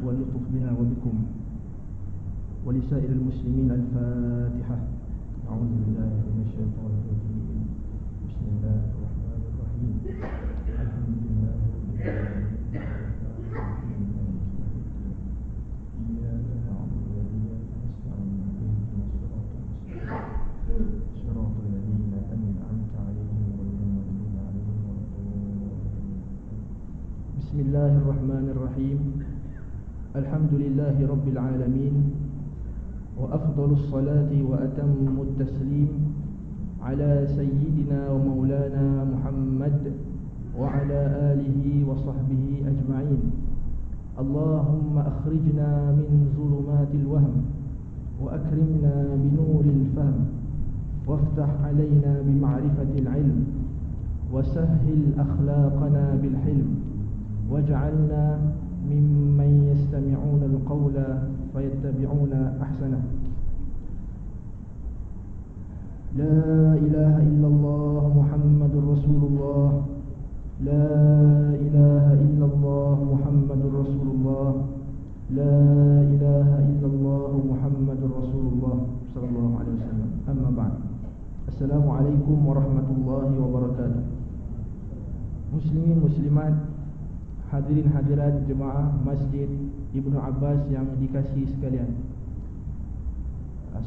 واللطف بنا وبكم ولسائر المسلمين. الفاتحة. أعوذ بالله من الشيطان الرجيم. بسم الله الرحمن الرحيم. الحمد لله رب العالمين. إياك نعبد وإياك نستعين. اهدنا الصراط المستقيم صراط الذين أنعمت عليهم غير المغضوب عليهم ولا الضالين. بسم الله الرحمن الرحيم. الحمد لله رب العالمين، وأفضل الصلاة وأتم التسليم على سيدنا ومولانا محمد وعلى آله وصحبه أجمعين. اللهم أخرجنا من ظلمات الوهم وأكرمنا بنور الفهم، وافتح علينا بمعرفة العلم، وسهل أخلاقنا بالحلم، واجعلنا ممن يستمعون القول فيتبعون أحسنه. لا إله إلا الله محمد رسول الله. لا إله إلا الله محمد رسول الله. لا إله إلا الله محمد رسول الله صلى الله عليه وسلم. أما بعد. السلام عليكم ورحمة الله وبركاته. Muslimin muslimat, hadirin hadirat jemaah Masjid Ibnu Abbas yang dikasihi sekalian.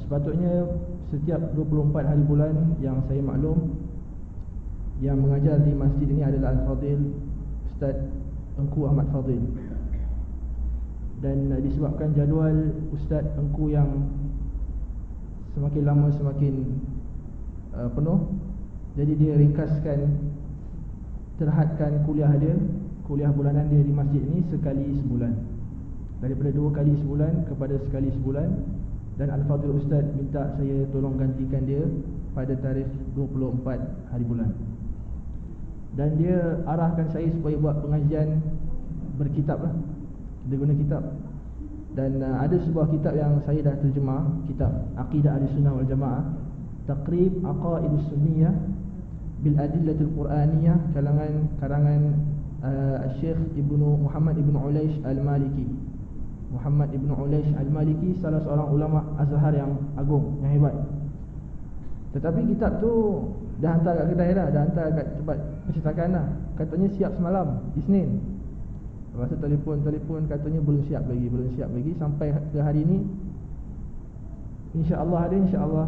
Sepatutnya setiap 24 hari bulan yang saya maklum, yang mengajar di masjid ini adalah Al-Fadil Ustaz Engku Ahmad Fadil. Dan disebabkan jadual Ustaz Engku yang semakin lama semakin penuh, jadi dia ringkaskan, terhadkan kuliah bulanan dia di masjid ini sekali sebulan, daripada 2 kali sebulan kepada sekali sebulan. Dan Al-Fadhil Ustaz minta saya tolong gantikan dia pada tarikh 24 hari bulan. Dan dia arahkan saya supaya buat pengajian berkitab lah. Dia guna kitab. Dan ada sebuah kitab yang saya dah terjemah, kitab Aqidah Ahlussunnah wal Jamaah, Taqrib Aqaidus Sunniyah bil Adillatul Quraniyah, karangan Syekh Ibnu Muhammad Ibnu Ulaish Al-Maliki. Muhammad Ibnu Ulaish Al-Maliki salah seorang ulama Azhar yang agung, yang hebat. Tetapi kitab tu dah hantar kat kedai dah, dah hantar kat tempat percetakan dah. Katanya siap semalam, Isnin. Lepas tu telefon katanya belum siap lagi. Sampai ke hari ni insya-Allah ada, insya-Allah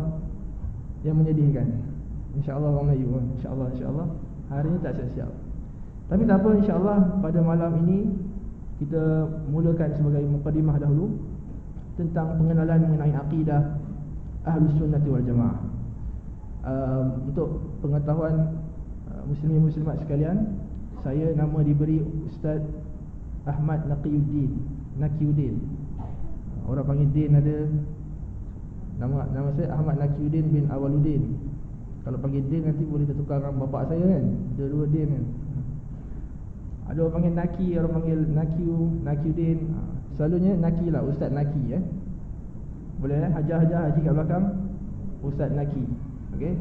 yang menyedihkan. InsyaAllah orang Melayu, InsyaAllah hari ni tak siap-siap. Tapi tak apa, insyaAllah pada malam ini kita mulakan sebagai mukadimah dahulu tentang pengenalan mengenai akidah Ahlus Sunnati wal Jamaah. Untuk pengetahuan muslimin muslimat sekalian, saya nama diberi Ustaz Ahmad Naqiuddin. Orang panggil Din ada. Nama saya Ahmad Naqiuddin bin Awaluddin. Kalau panggil Din nanti boleh tertukar dengan bapak saya kan. Ada 2 Din kan. Ada orang panggil Naki, orang panggil Naqiuddin. Selalunya Naki lah, Ustaz Naki Boleh Haji kat belakang, Ustaz Naki. Okey.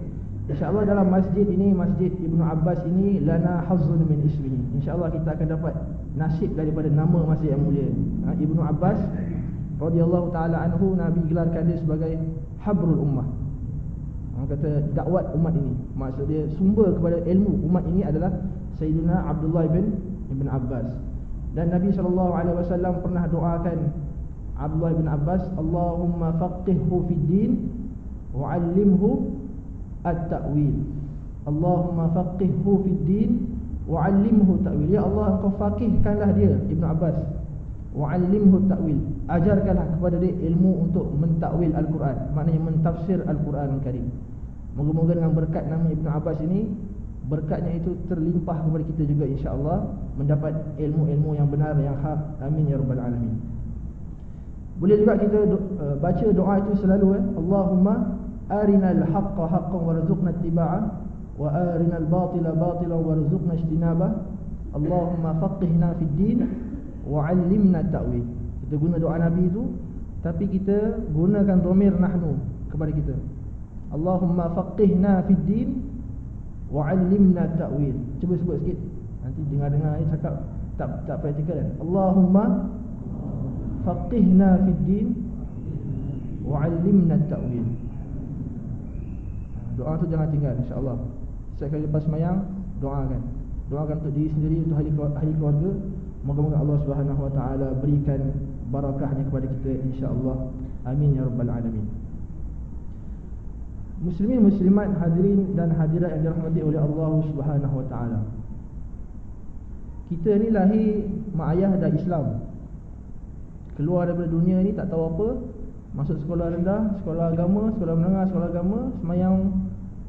InsyaAllah dalam masjid ini, Masjid Ibnu Abbas ini, lana hazzun min ismihi. InsyaAllah kita akan dapat nasib daripada nama masjid yang mulia. Ibnu Abbas radhiyallahu taala anhu, Nabi gelarkan dia sebagai habrul ummah. Kata dakwat umat ini, maksud dia sumber kepada ilmu umat ini adalah Sayyidina Abdullah bin Abbas. Dan Nabi SAW pernah doakan Abdullah bin Abbas, Allahumma faqihhu fid din wa 'allimhu at-ta'wil. Allahumma faqihhu fid din wa 'allimhu ta'wil. Ya Allah, engkau faqihkanlah dia, Ibnu Abbas, wa 'allimhu at-ta'wil. Ajarkanlah kepada dia ilmu untuk mentakwil Al-Quran, maknanya mentafsir Al-Quran Karim. Moga-moga dengan berkat nama Ibnu Abbas ini, berkatnya itu terlimpah kepada kita juga, insya-Allah mendapat ilmu-ilmu yang benar, yang hak. Amin ya rabbal alamin. Boleh juga kita baca doa itu selalu Allahumma arinal haqqa haqqan warzuqna ittiba'ah, wa arinal batila batilan warzuqna ijtinabah. Allahumma faqihna fid din wa 'allimna ta'wil. Kita guna doa Nabi itu, tapi kita gunakan dhamir nahnu kepada kita. Allahumma faqihna fid din wa 'allimna ta'wil. Cuba sebut sikit. Nanti dengar-dengar cakap tak praktikal kan. Allahumma faqihna fid din wa 'allimna at-ta'wil. Doa tu jangan tinggal, insya-Allah. Setiap kali lepas sembahyang, doakan untuk diri sendiri, untuk ahli keluarga. Moga-moga Allah Subhanahu wa taala berikan barakahnya kepada kita, insya-Allah. Amin ya rabbal alamin. Muslimin muslimat, hadirin dan hadirat yang dirahmati oleh Allah Subhanahu wa taala. Kita ni lahir mak ayah dah Islam. Keluar daripada dunia ni tak tahu apa, masuk sekolah rendah, sekolah agama, sekolah menengah, sekolah agama, sembahyang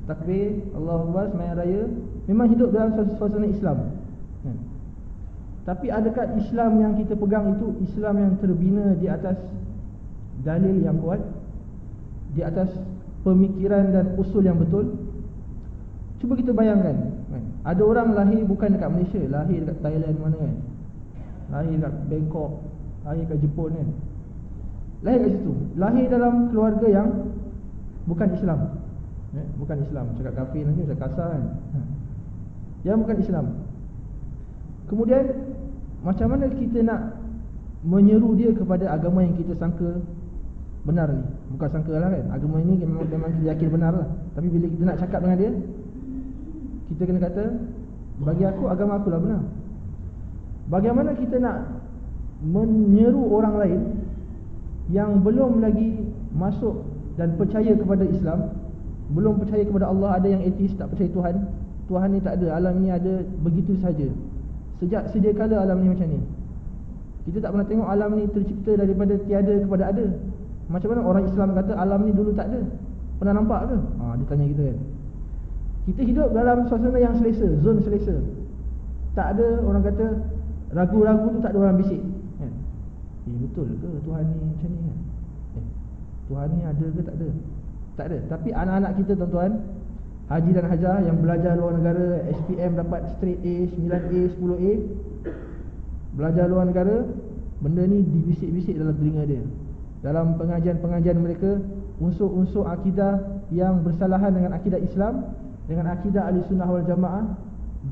takbir, Allahu Akbar, sembahyang raya, memang hidup dalam suasana Islam. Tapi adakah Islam yang kita pegang itu Islam yang terbina di atas dalil yang kuat, di atas pemikiran dan usul yang betul? Cuba kita bayangkan, ada orang lahir bukan dekat Malaysia, lahir dekat Thailand mana kan, lahir dekat Bangkok, lahir dekat Jepun kan, lahir kat situ, lahir dalam keluarga yang bukan Islam, bukan Islam, cakap kafir nanti cakap kasar kan, yang bukan Islam. Kemudian macam mana kita nak menyeru dia kepada agama yang kita sangka benar ni? Bukan sangka lah kan, agama ini memang kita yakin benar lah. Tapi bila kita nak cakap dengan dia, kita kena kata, bagi aku agama aku lah benar. Bagaimana kita nak menyeru orang lain yang belum lagi masuk dan percaya kepada Islam, belum percaya kepada Allah, ada yang ateis, tak percaya Tuhan. Tuhan ni tak ada, alam ni ada begitu saja. Sejak sedia kala alam ni macam ni. Kita tak pernah tengok alam ni tercipta daripada tiada kepada ada. Macam mana orang Islam kata alam ni dulu tak ada? Pernah nampak ke? Dia tanya kita kan. Kita hidup dalam suasana yang selesa, zon selesa. Tak ada orang kata ragu-ragu tu, tak ada orang bisik kan? Betul ke Tuhan ni macam ni kan? Tuhan ni ada ke tak ada? Tak ada. Tapi anak-anak kita tuan-tuan, haji dan hajah yang belajar luar negara, SPM dapat straight A, 9A, 10A, belajar luar negara, benda ni dibisik-bisik dalam telinga dia. Dalam pengajian-pengajian mereka, unsur-unsur akidah yang bersalahan dengan akidah Islam, dengan akidah Ahlussunnah wal Jamaah,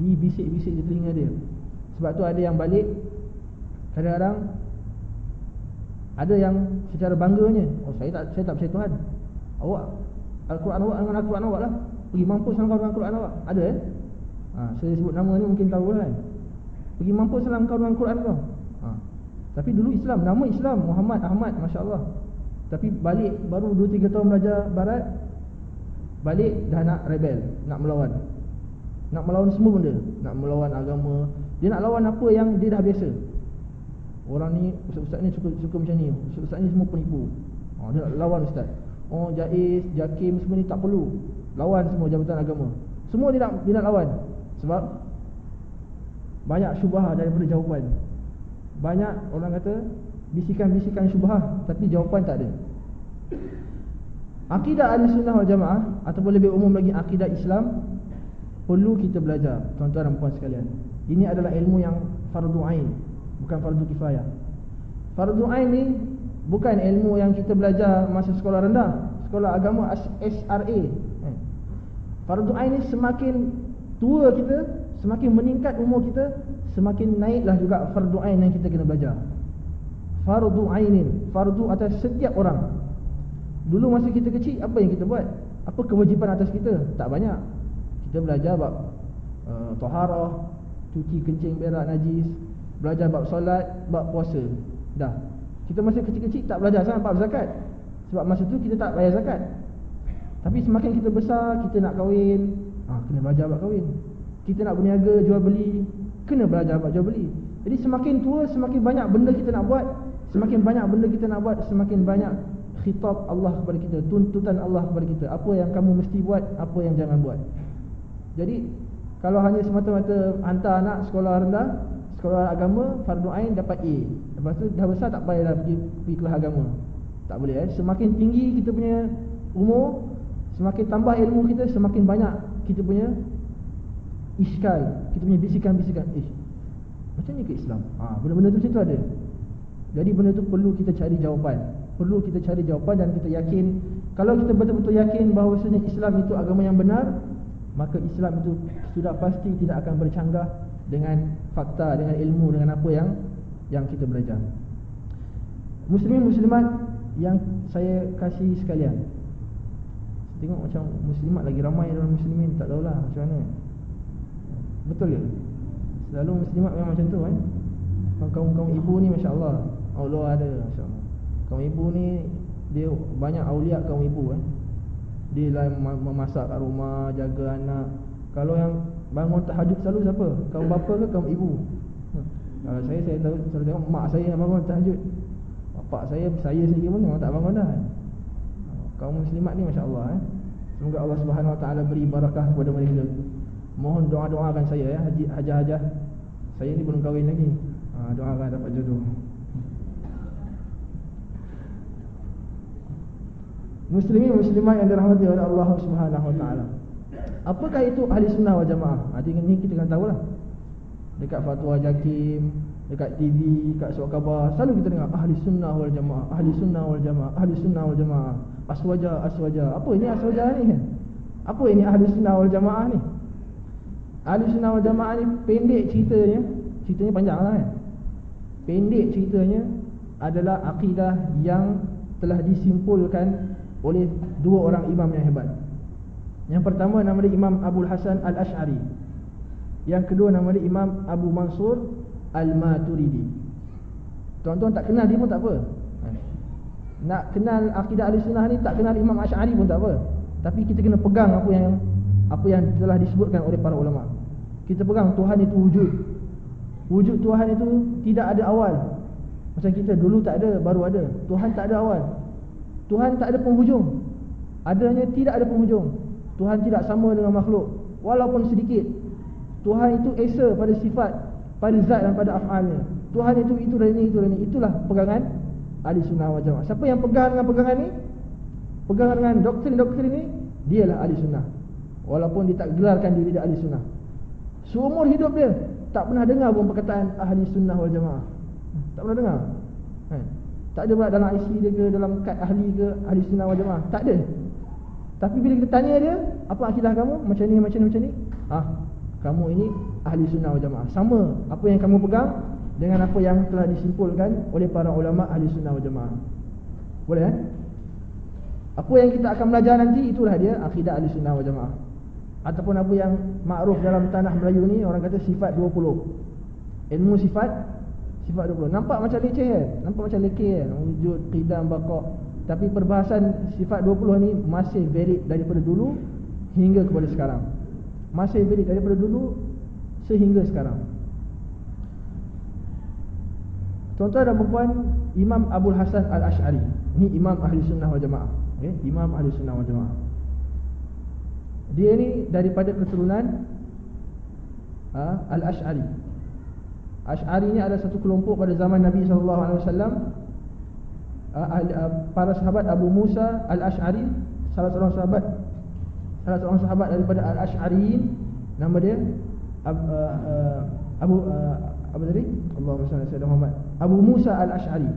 dibisik-bisik di telinga dia. Sebab tu ada yang balik, kadang-kadang ada yang secara bangganya, saya tak percaya Tuhan. Awak, Al-Quran awak dengan Al-Quran awak lah, pergi mampus dalam dengan Al-Quran awak. Ada saya sebut nama ni mungkin tahu kan. Pergi mampus dalam kau dengan Al-Quran kau. Tapi dulu Islam, nama Islam Muhammad Ahmad, Masya Allah. Tapi balik baru 2-3 tahun belajar barat, balik dah nak rebel, nak melawan. Nak melawan semua benda, nak melawan agama. Dia nak lawan apa yang dia dah biasa. Orang ni, ustaz-ustaz ni suka macam ni, ustaz-ustaz ni semua penipu. Dia nak lawan ustaz. Jais, Jakim semua ni tak perlu. Lawan semua jabatan agama. Semua dia nak lawan. Sebab banyak syubhah daripada jawapan. Banyak orang kata bisikan-bisikan syubhah, tapi jawapan tak ada. Akidah Ahlussunnah wal Jamaah, ataupun lebih umum lagi akidah Islam, perlu kita belajar, tuan-tuan dan puan sekalian. Ini adalah ilmu yang fardu ain, bukan fardu kifayah. Fardu ain ni bukan ilmu yang kita belajar masa sekolah rendah, sekolah agama SRA. Fardu ain ni semakin tua kita, semakin meningkat umur kita, semakin naiklah juga fardu ain yang kita kena belajar. Fardu ainin, fardu atas setiap orang. Dulu masa kita kecil, apa yang kita buat? Apa kewajipan atas kita? Tak banyak. Kita belajar bab taharah, cuci kencing berak najis, belajar bab solat, bab puasa. Dah. Kita masa kecil-kecil tak belajar sangat bab zakat, sebab masa tu kita tak bayar zakat. Tapi semakin kita besar, kita nak kahwin, kena belajar bab kahwin. Kita nak berniaga, jual beli, kena belajar bab jual beli. Jadi semakin tua, semakin banyak benda kita nak buat. Semakin banyak benda kita nak buat, semakin banyak khitab Allah kepada kita, tuntutan Allah kepada kita. Apa yang kamu mesti buat, apa yang jangan buat. Jadi kalau hanya semata-mata hantar anak sekolah rendah, sekolah agama, fardu ain dapat A, lepas tu dah besar tak payah dah pergi kelas agama. Tak boleh Semakin tinggi kita punya umur, semakin tambah ilmu kita, semakin banyak kita punya iskal, kita punya bisikan-bisikan. Macam ni ke Islam? Benda-benda tu macam tu ada. Jadi benda tu perlu kita cari jawapan. Perlu kita cari jawapan dan kita yakin. Kalau kita betul-betul yakin bahawasanya Islam itu agama yang benar, maka Islam itu sudah pasti tidak akan bercanggah dengan fakta, dengan ilmu, dengan apa yang kita belajar. Muslimin muslimat yang saya kasih sekalian, tengok macam muslimat lagi ramai dalam muslimin, tak tahulah macam mana. Betul ke? Selalu muslimat memang macam tu kan. Kaum-kaum ibu ni masya-Allah, Allah ada masya-Allah. Kaum ibu ni dia banyak aulia kaum ibu kan. Dia lah memasak kat rumah, jaga anak. Kalau yang bangun tahajud selalu siapa? Kaum bapa ke kaum ibu? Kalau saya tahu, selalu tengok mak saya yang bangun tahajud. Bapak saya sendiri pun memang tak bangun dah. Kaum muslimat ni masya-Allah Semoga Allah Subhanahu Wa Taala beri barakah kepada mereka. Mohon doakan saya hajah-hajah. Saya ni belum kahwin lagi. Doakan dapat jodoh. Muslimin muslimat yang dirahmati oleh Allah Subhanahu Wa Taala. Apakah itu ahli sunnah wal jamaah? Ni kita kena tahulah. Dekat fatwa Jakim, dekat TV, dekat surat khabar, selalu kita dengar ahli sunnah wal jamaah, ahli sunnah wal jamaah, ahli sunnah wal jamaah. Aswaja. Apa ini aswaja ni? Apa ini ahli sunnah wal jamaah ni? Ahli sunnah wal jamaah ni pendek ceritanya panjang lah kan. Pendek ceritanya adalah akidah yang telah disimpulkan oleh dua orang imam yang hebat. Yang pertama nama dia Imam Abul Hasan Al-Ash'ari. Yang kedua nama dia Imam Abu Mansur Al-Maturidi. Tuan-tuan tak kenal dia pun tak apa. Nak kenal akidah ahli sunnah ni, tak kenal Imam Ash'ari pun tak apa. Tapi kita kena pegang apa yang telah disebutkan oleh para ulama. Kita pegang Tuhan itu wujud. Wujud Tuhan itu tidak ada awal. Macam kita dulu tak ada, baru ada. Tuhan tak ada awal. Tuhan tak ada penghujung. Adanya tidak ada penghujung. Tuhan tidak sama dengan makhluk walaupun sedikit. Tuhan itu esa pada sifat, pada zat dan pada af'alnya. Tuhan itu dan ini. Itulah pegangan ahli sunnah wal jamaah. Siapa yang pegang dengan pegangan ni, pegang dengan doktrin ni, dialah ahli sunnah. Walaupun dia tak gelarkan diri dia ahli sunnah. Seumur hidup dia tak pernah dengar pun perkataan ahli sunnah wal jamaah. Tak pernah dengar. Tak ada pula dalam IC dia ke, dalam kad ahli ke, ahli sunnah wal jamaah. Tak ada. Tapi bila kita tanya dia, apa akidah kamu? Macam ni. Kamu ini ahli sunnah wal jamaah. Sama apa yang kamu pegang dengan apa yang telah disimpulkan oleh para ulama ahli sunnah wal jamaah. Boleh kan? Apa yang kita akan belajar nanti, itulah dia akidah ahli sunnah wal jamaah. Ataupun apa yang makruf dalam tanah Melayu ni, orang kata sifat 20. Ilmu sifat 20. Nampak macam leceh kan? Nampak macam lekeh kan? Wujud, qidam, baqa'. Tapi perbahasan sifat 20 ni masih valid daripada dulu hingga kepada sekarang. Masih valid daripada dulu sehingga sekarang. Tuan-tuan dan puan, Imam Abul Hasan Al-Ash'ari ni Imam Ahli Sunnah wal Jamaah. Okay? Imam Ahli Sunnah wal Jamaah. Dia ni daripada keturunan Al-Ash'ari. Ash'ari ni adalah satu kelompok pada zaman Nabi SAW. Para sahabat Abu Musa Al-Ash'ari, salah seorang sahabat daripada Al-Ash'ariyin, nama dia Abu tadi? Allahumma salli ala sayyidina Muhammad. Abu Musa Al-Ash'ari.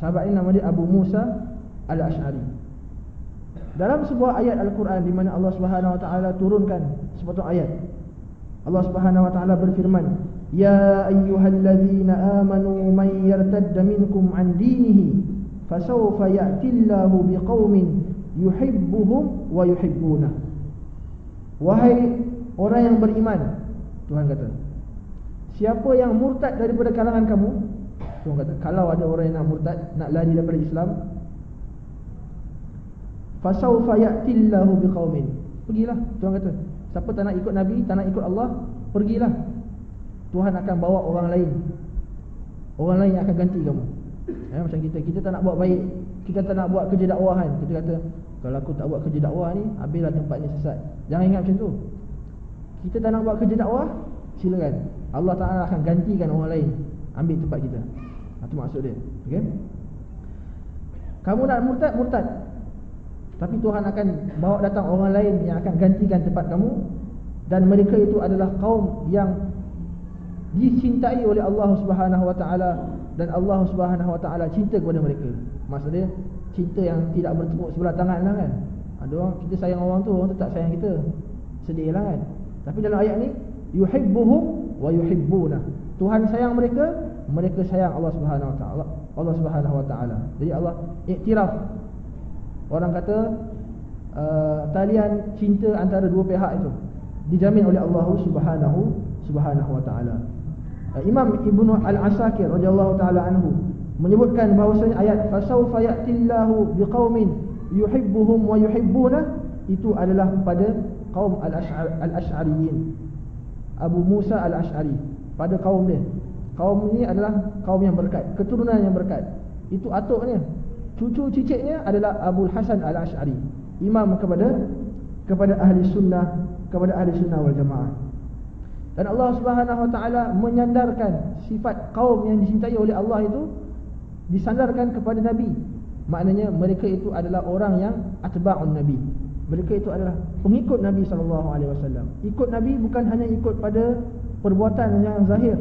Sahabat ini nama dia Abu Musa Al-Ash'ari. Dalam sebuah ayat Al-Quran di mana Allah Subhanahu wa taala turunkan sepotong ayat, Allah Subhanahu wa taala berfirman, "Ya ayyuhallazina amanu man yartadda minkum an dinihi fasawfa ya'tillahu biqaumin yuhibbuhum wa yuhibbunah." Wahai orang yang beriman, Tuhan kata, siapa yang murtad daripada kalangan kamu, Tuhan kata, kalau ada orang yang nak murtad, nak lari daripada Islam, fasawfa ya'tillahu biqaumin, pergilah, Tuhan kata, siapa tak nak ikut Nabi, tak nak ikut Allah, pergilah. Tuhan akan bawa orang lain yang akan ganti kamu. Macam kita tak nak buat baik, kita tak nak buat kerja dakwahan, kita kata, kalau aku tak buat kerja dakwah ni, habislah tempat ni sesat. Jangan ingat macam tu. Kita tak nak buat kerja dakwah, silakan, Allah Ta'ala akan gantikan orang lain ambil tempat kita. Itu maksud dia. Okay? Kamu nak murtad, tapi Tuhan akan bawa datang orang lain yang akan gantikan tempat kamu. Dan mereka itu adalah kaum yang dicintai oleh Allah Subhanahu wa taala, dan Allah Subhanahu wa taala cinta kepada mereka. Maksudnya cinta yang tidak bertepuk sebelah tangan lah kan. Ada orang kita sayang orang tu tak sayang kita, sedih lah kan. Tapi dalam ayat ni, yuhibbuhum wa yuhibbuna, Tuhan sayang mereka, mereka sayang Allah Subhanahu wa taala. Allah Subhanahu wa taala. Jadi Allah iktiraf. Orang kata talian cinta antara dua pihak itu dijamin oleh Allah Subhanahu wa taala. Imam Ibnu Al-Asakir radhiyallahu taala anhu menyebutkan bahawasanya ayat fasawfa ya'tillahu biqaumin yuhibbuhum wa yuhibbuna itu adalah pada kaum Al-Asy'ariyin. Abu Musa Al-Asy'ari, pada kaum dia. Kaum ini adalah kaum yang berkat, keturunan yang berkat. Itu atuknya, cucu cicitnya adalah Abu Hasan Al-Asy'ari, imam kepada ahli sunnah, kepada ahli sunnah wal jamaah. Dan Allah Subhanahu wa taala menyandarkan sifat kaum yang dicintai oleh Allah itu disandarkan kepada Nabi. Maknanya mereka itu adalah orang yang atba'un Nabi. Mereka itu adalah pengikut Nabi SAW. Ikut Nabi bukan hanya ikut pada perbuatan yang zahir,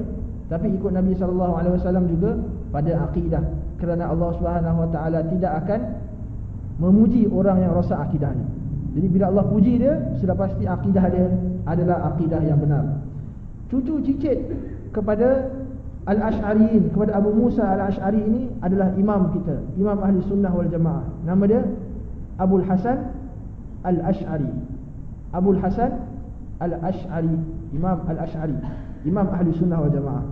tapi ikut Nabi SAW juga pada akidah. Kerana Allah Subhanahu wa taala tidak akan memuji orang yang rosak akidahnya. Jadi bila Allah puji dia, sudah pasti akidah dia adalah akidah yang benar. Cucu cicit kepada Al-Asy'ariyin, kepada Abu Musa Al-Asy'ari ini adalah imam kita, imam ahli sunnah wal jamaah. Nama dia Abul Hasan Al-Asy'ari. Abul Hasan Al-Asy'ari, Imam Al-Asy'ari, imam ahli sunnah wal jamaah.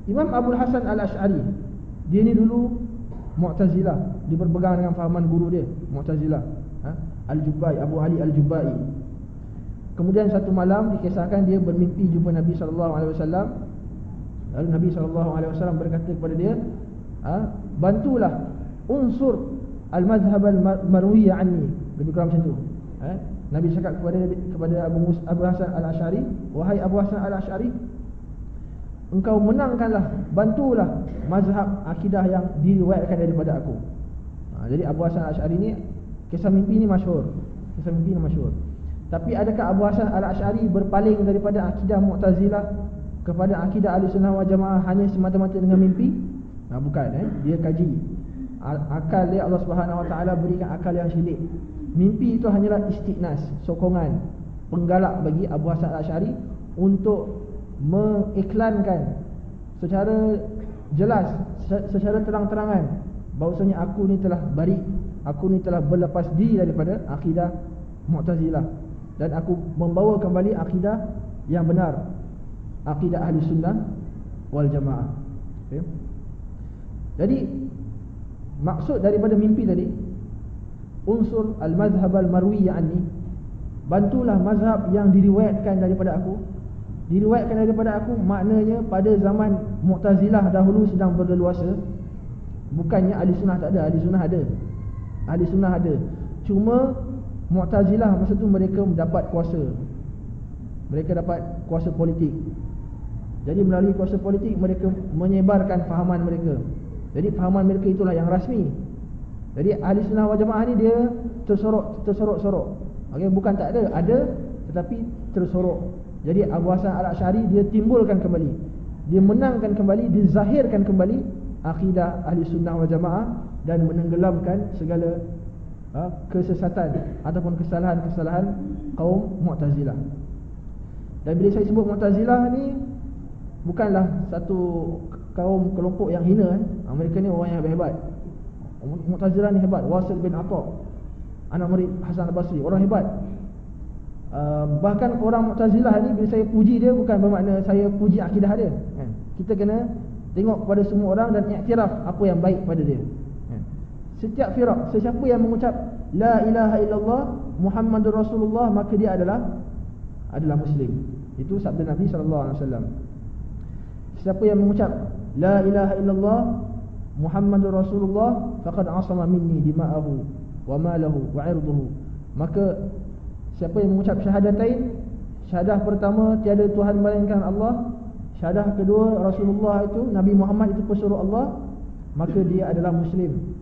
Imam Abul Hasan Al-Asy'ari, dia ni dulu Mu'tazilah, dia berpegang dengan fahaman guru dia, Mu'tazilah, Al-Jubbai, Abu Ali Al-Jubbai. Kemudian satu malam dikisahkan dia bermimpi jumpa Nabi SAW. Lalu Nabi SAW berkata kepada dia, bantulah unsur al-madhhab al-marwiyah anni. Lebih kurang macam tu. Nabi cakap kepada Abu Hasan Al-Asy'ari, wahai Abu Hasan Al-Asy'ari, engkau menangkanlah, bantulah mazhab akidah yang diriwayatkan daripada aku. Jadi Abu Hasan Al-Asy'ari ni, kisah mimpi ni masyhur. Kisah mimpi ni masyhur. Tapi adakah Abu Hasan Al-Asy'ari berpaling daripada akidah Mu'tazilah kepada akidah Ahlussunnah wal Jamaah hanya semata-mata dengan mimpi? Bukan. Dia kaji. Akal dia Allah Subhanahu wa taala berikan akal yang syilid. Mimpi itu hanyalah istiqnas, sokongan, penggalak bagi Abu Hasan Al-Asy'ari untuk mengiklankan secara jelas, secara terang-terangan bahawasanya aku ni telah bari, aku ni telah berlepas diri daripada akidah Mu'tazilah, dan aku membawa kembali akidah yang benar, akidah ahli sunnah wal jamaah. Okay? Jadi maksud daripada mimpi tadi, unsur al-madhhab al-marwiyah anni, bantulah mazhab yang diriwayatkan daripada aku. Diriwayatkan daripada aku maknanya pada zaman Mu'tazilah dahulu sedang berleluasa. Bukannya ahli sunnah tak ada, ahli sunnah ada. Ahli sunnah ada. Cuma Mu'tazilah masa tu mereka mendapat kuasa. Mereka dapat kuasa politik. Jadi melalui kuasa politik mereka menyebarkan fahaman mereka. Jadi fahaman mereka itulah yang rasmi. Jadi ahli sunnah wal jamaah ni dia tersorok-sorok. Okey, bukan tak ada, ada tetapi tersorok. Jadi Abu Hasan Al-Asy'ari dia timbulkan kembali, dia menangkan kembali, dizahirkan kembali akidah ahli sunnah wal jamaah dan menenggelamkan segala kesesatan ataupun kesalahan-kesalahan kaum Mu'tazilah. Dan bila saya sebut Mu'tazilah ni bukanlah satu kaum kelompok yang hina. Mereka ni orang yang hebat. Mu'tazilah ni hebat. Wasil bin Atha, anak murid Hasan Al-Basri, orang hebat. Bahkan orang Mu'tazilah ni bila saya puji dia bukan bermakna saya puji akidah dia. Kita kena tengok kepada semua orang dan iktiraf apa yang baik pada dia. Setiap firaq, sesiapa yang mengucap la ilaha illallah Muhammadur Rasulullah, maka dia adalah muslim. Itu sabda Nabi SAW. Siapa yang mengucap la ilaha illallah Muhammadur Rasulullah faqad asama minni dima'ahu wa malahu wa 'irduhu, maka siapa yang mengucap syahadatain, syahadah pertama tiada Tuhan melainkan Allah, syahadah kedua Rasulullah itu Nabi Muhammad itu pesuruh Allah, maka dia adalah muslim.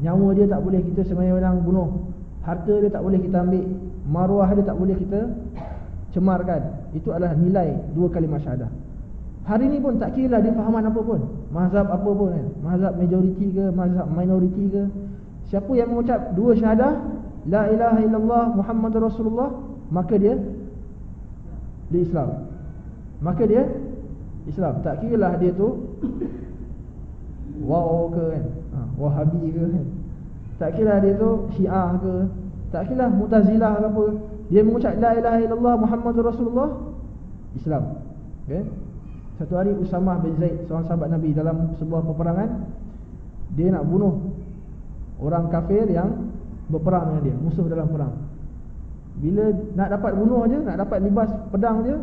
Nyawa dia tak boleh kita sembahyang bunuh, harta dia tak boleh kita ambil, maruah dia tak boleh kita cemarkan. Itu adalah nilai dua kalimah syahadah. Hari ni pun tak kira lah dia fahaman apa pun, mazhab apa pun kan, mazhab majoriti ke, mazhab minoriti ke, siapa yang mengucap dua syahadah la ilaha illallah Muhammadur Rasulullah, maka dia Islam. maka dia Islam. Tak kira lah dia tu Wow ke kan, Wahabi ke kan, tak kira dia tu Syiah ke, tak kira Mu'tazilah ke apa, dia mengucap la ilaha illallah Muhammadur Rasulullah, Islam. Okay? Satu hari Usamah bin Zaid, seorang sahabat Nabi, dalam sebuah peperangan, dia nak bunuh orang kafir yang berperang dengan dia, musuh dalam perang. Bila nak dapat bunuh je, nak dapat libas pedang je,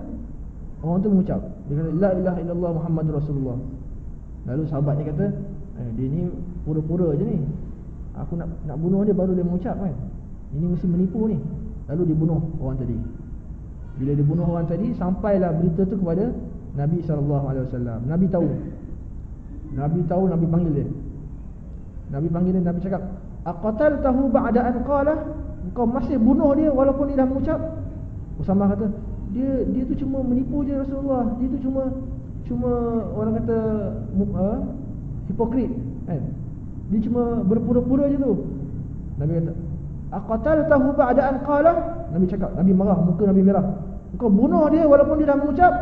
orang tu mengucap, dia kata la ilaha illallah Muhammadur Rasulullah. Lalu sahabat ni kata, dia ni pura-pura je ni, aku nak bunuh dia baru dia mengucap kan, ini mesti menipu ni. Lalu dibunuh orang tadi. Bila dibunuh orang tadi, sampailah berita tu kepada Nabi SAW. Nabi tahu, Nabi panggil dia. Nabi cakap, aqataltahu ba'da an qala, engkau masih bunuh dia walaupun dia dah mengucap? Usamah kata, dia tu cuma menipu je Rasulullah. Dia tu cuma orang kata hipokrit kan? Dia cuma berpura-pura je tu. Nabi kata, aqataltahu ba'da an qala? Nabi cakap, Nabi marah, muka Nabi merah. Engkau bunuh dia walaupun dia dah mengucap?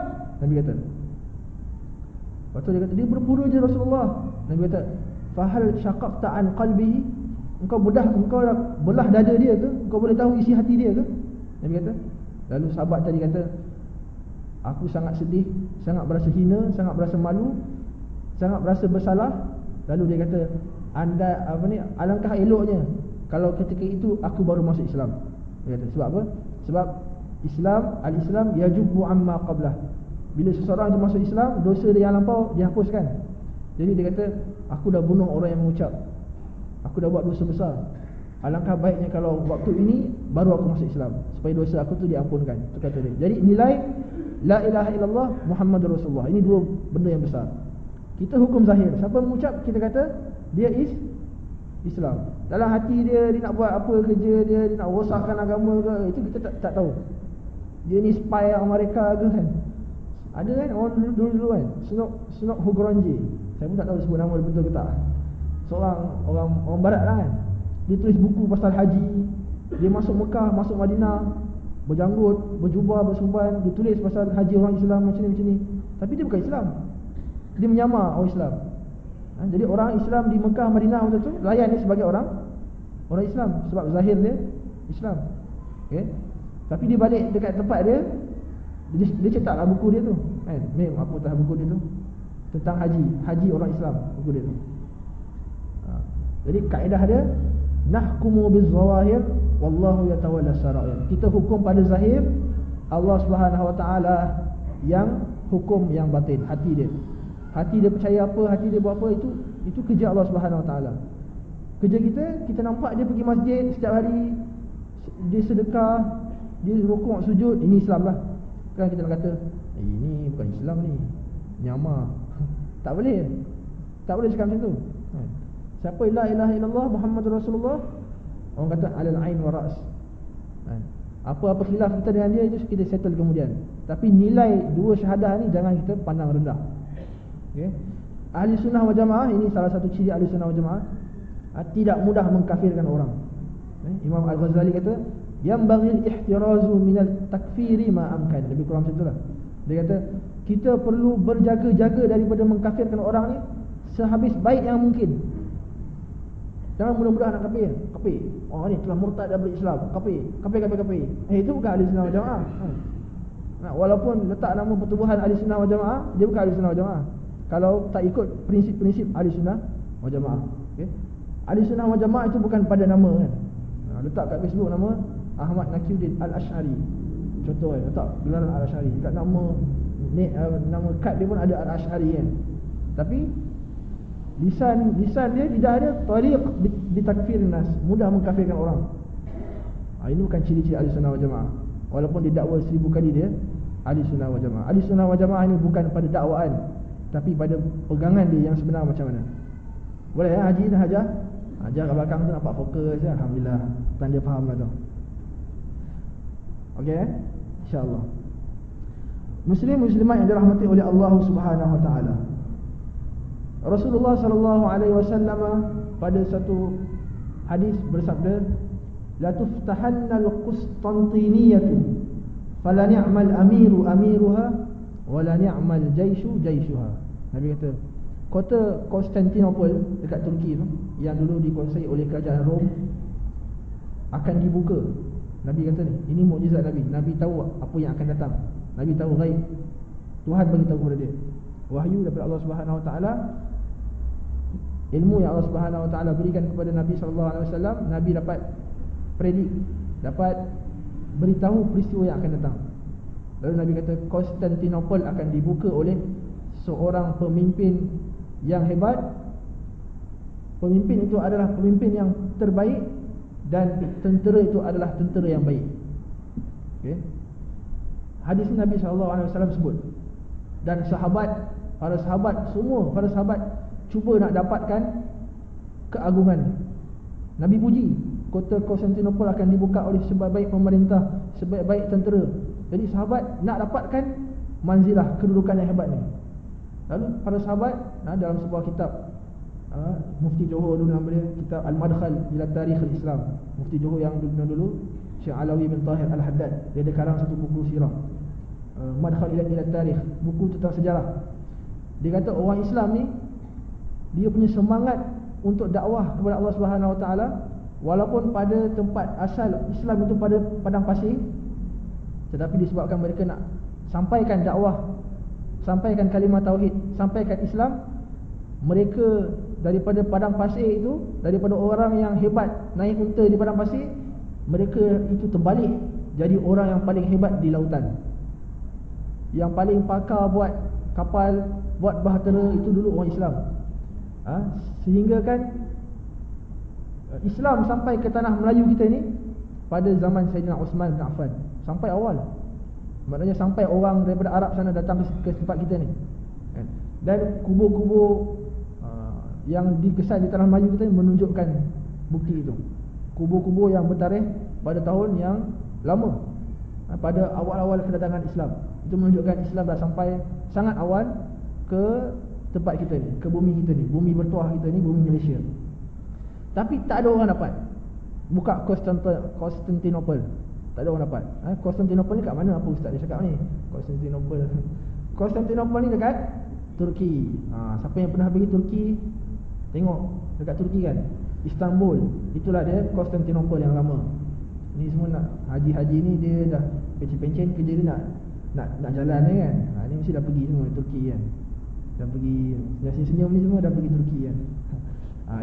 Nabi kata. Lepas tu dia kata, dia berpura je Rasulullah. Nabi kata, fahal syaqaqta an qalbihi? Engkau dah belah dada dia ke? Engkau boleh tahu isi hati dia ke? Nabi kata. Lalu sahabat tadi kata, aku sangat sedih, sangat berasa hina, sangat berasa malu, sangat berasa bersalah. Lalu dia kata, alangkah eloknya kalau ketika itu aku baru masuk Islam. Dia kata, sebab apa? Sebab Al-Islam yajubu amma qablah. Bila seseorang itu masuk Islam, dosa dia yang lampau dihapuskan. Jadi dia kata, aku dah bunuh orang yang mengucap, aku dah buat dosa besar. Alangkah baiknya kalau waktu ini baru aku masuk Islam, supaya dosa aku tu diampunkan. Itu kata dia. Jadi nilai la ilaha illallah Muhammadur Rasulullah, ini dua benda yang besar. Kita hukum zahir, siapa mengucap kita kata dia Islam. Dalam hati dia nak buat apa kerja dia nak rosakkan agama ke, itu kita tak tahu. Dia ni spy Amerika ke kan. Ada kan orang dulu kan, Snok Hugronje, saya pun tak tahu sebut nama dia betul ke tak. Seorang orang barat lah kan. Dia tulis buku pasal haji. Dia masuk Mekah, masuk Madinah, berjanggut, berjubah, bersuban. Dia tulis pasal haji orang Islam macam ni. Tapi dia bukan Islam, dia menyamar orang Islam. Jadi orang Islam di Mekah, Madinah waktu tu layan dia sebagai orang Islam, sebab zahir dia Islam. Okay? Tapi dia balik dekat tempat dia cetaklah buku dia tu kan. Apa tahu buku dia tu tentang haji orang Islam, buku dia tu. Jadi kaedah dia, nahkumu bizawahir wallahu yatawalla sarair. Kita hukum pada zahir, Allah Subhanahu wa taala yang hukum yang batin, hati dia. Hati dia percaya apa, hati dia buat apa, itu kerja Allah Subhanahu wa taala. Kerja kita nampak dia pergi masjid setiap hari, dia sedekah, dia rukuk sujud, ini Islam lah. Kan kita nak kata, ini bukan Islam ni, nyamar. Tak boleh cakap macam tu. Siapa la ilaha illallah Muhammadur Rasulullah, orang kata alal ain wa ra's. Apa-apa khilaf kita dengan dia itu kita settle kemudian. Tapi nilai dua syahadah ni jangan kita pandang rendah. Okay? Ahli sunnah wal jamaah, ini salah satu ciri ahli sunnah wal jamaah, tidak mudah mengkafirkan orang. Imam Al-Ghazali kata, yang baghil ihtirazu minal takfiri ma amkan. Lebih kurang macam itulah. Dia kata, kita perlu berjaga-jaga daripada mengkafirkan orang ni sehabis baik yang mungkin. Jangan mudah-mudah nak kafir. Orang ni telah murtad dari Islam. Kafir. Itu bukan ahli sunnah wal jamaah. Walaupun letak nama pertubuhan ahli sunnah wal jamaah, dia bukan ahli sunnah wal jamaah kalau tak ikut prinsip-prinsip ahli sunnah wal jamaah. Okay? Ahli sunnah wal jamaah itu bukan pada nama kan. Letak kat Facebook nama Ahmad Naqiuddin Al-Ash'ari, contoh kan, letak gelaran Al-Ash'ari. Kat nama kad dia pun ada Al-Ash'ari kan. Tapi lisan dia, lidah dia tariq bitakfirin nas, mudah mengkafirkan orang. Ini bukan ciri-ciri ahli sunnah wal jamaah. Walaupun dia dakwa 1000 kali dia ahli sunnah wal jamaah. Ahli sunnah wal jamaah ini bukan pada dakwaan, tapi pada pegangan dia yang sebenar macam mana. Boleh ya haji dan hajar kat belakang tu nampak fokus ya. Alhamdulillah, tanda faham lah tu. Okey, insya-Allah. Muslimat yang dirahmati oleh Allah Subhanahu wa taala. Rasulullah sallallahu alaihi wasallam pada satu hadis bersabda, la tuftahanna al-Qustantiniyah fala ni'mal amiruha wala ni'mal jaishu jaishuha. Nabi kata kota Konstantinopel dekat Turki tu, yang dulu dikuasai oleh kerajaan Rom, akan dibuka. Nabi kata ni, ini mukjizat Nabi. Nabi tahu apa yang akan datang. Nabi tahu ghaib. Tuhan bagi tahu kepada dia. Wahyu daripada Allah Subhanahu Wa Taala. Ilmu yang Allah Subhanahu Wa Taala berikan kepada Nabi sallallahu alaihi wasallam, Nabi dapat predik, dapat beritahu peristiwa yang akan datang. Lalu Nabi kata Konstantinopel akan dibuka oleh seorang pemimpin yang hebat. Pemimpin itu adalah pemimpin yang terbaik, dan tentera itu adalah tentera yang baik. Okay. Hadis Nabi SAW sebut. Dan para sahabat cuba nak dapatkan keagungan. Nabi puji kota Konstantinopel akan dibuka oleh sebaik-baik pemerintah, sebaik-baik tentera. Jadi sahabat nak dapatkan manzilah, kedudukan yang hebat ni. Lalu para sahabat dalam sebuah kitab, Mufti Johor dulu nama dia, kitab Al-Madkhal ila Tarikh Al-Islam. Mufti Johor yang dulu Syekh Alawi bin Tahir Al-Haddad, dia ada karang satu buku sirah, Madkhal ila Tarikh, buku tentang sejarah. Dia kata orang Islam ni, dia punya semangat untuk dakwah kepada Allah Subhanahu Wa Taala, walaupun pada tempat asal Islam itu pada padang pasir, tetapi disebabkan mereka nak sampaikan dakwah, sampaikan kalimah tauhid, sampaikan Islam, mereka daripada padang pasir itu, daripada orang yang hebat naik unta di padang pasir, mereka itu terbalik jadi orang yang paling hebat di lautan. Yang paling pakar buat kapal, buat bahtera, itu dulu orang Islam. Sehingga kan Islam sampai ke tanah Melayu kita ni pada zaman Sayyidina Uthman bin Affan, sampai awal. Maknanya sampai orang daripada Arab sana datang ke tempat kita ni. Dan kubur-kubur yang dikesan di tanah Melayu kita menunjukkan bukti itu. Kubur-kubur yang bertarikh pada tahun yang lama, pada awal-awal kedatangan Islam, itu menunjukkan Islam dah sampai sangat awal ke tempat kita ni, ke bumi kita ni, bumi bertuah kita ni, bumi Malaysia. Tapi tak ada orang dapat buka Konstantinopel. Tak ada orang dapat. Konstantinopel ni kat mana? Apa ustaz dia cakap ni? Konstantinopel ni dekat Turki. Siapa yang pernah pergi Turki, tengok dekat Turki kan, Istanbul, itulah dia Konstantinopel yang lama. Ni semua nak haji-haji ni, dia dah pencen-pencen kerja dia nak jalan ni kan. Ni mesti dah pergi semua Turki kan. Dah pergi senyum-senyum ni semua dah pergi Turki kan.